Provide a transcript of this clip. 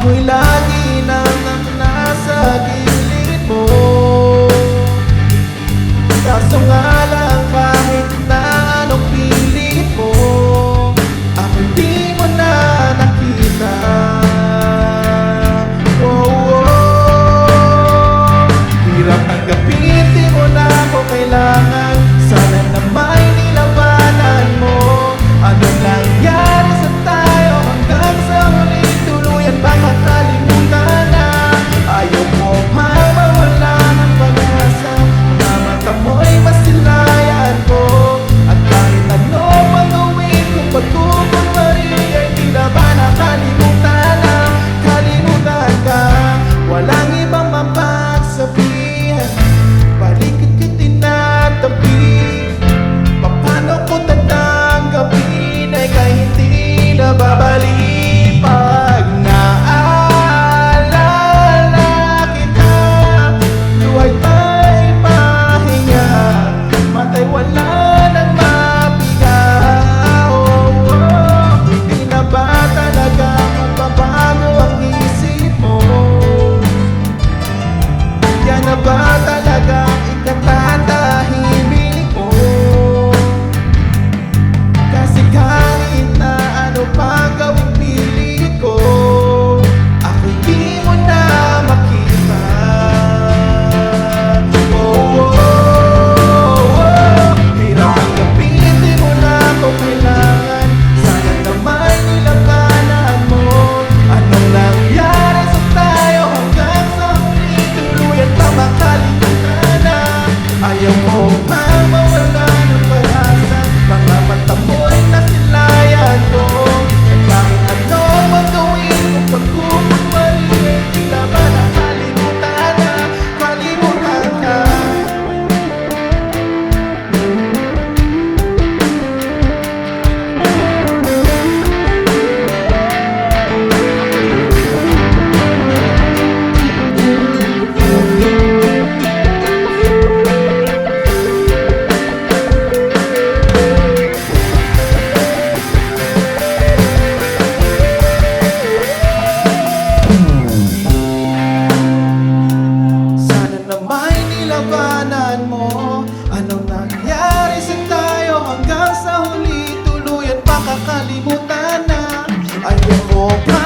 Ako'y lagi nang nasa gilid mo. Kaso nga lang kahit na anong pilit mo, ako'y di mo na nakita. Hirap tanggapin, di mo na ako kailangan. Sana na may nilabanan mo. Ano nangyari sa tayo hanggang sa huli? Tuluyan ba makalimutan na? Ayaw mo pa mawala ng pag-asa. Mga mata mo'y masilayan ko. At kahit ano pang gawin kung pagkukunwari, ay di na ba nakalimutan na? Kalimutan ka, walang ibang mapagsabihan. Balikat ka tinatabi. Paano ko tatanggapin ay kahit hindi na babalik? Pag naaalala kita, luhay pa'y pahinga, matay wala nang mapiga. Di na ba talaga magbabago ang isip mo? Yan na ba talaga ikatatahimik mo? Kasi kahit na ano pa gawing pilit ko, ako'y di mo na makita. Hirap tanggapin, di mo na ako kailangan. Sana na may nilabanan mo. Anong nangyari sa tayo hanggang sa huli? Tuluyan pa makalimutan na. Ayaw mo pa mawala ng pag-asa. Mga mata mo'y nasilayan ko. Kahit ano mang gawin kung pagkukunwari, di na ba nakalimutan na? Kalimutan ka. Sana na may nilabanan mo. Anong nangyari sa tayo hanggang sa huli? Tuluyan pa kakalimutan na. Ayaw ko pa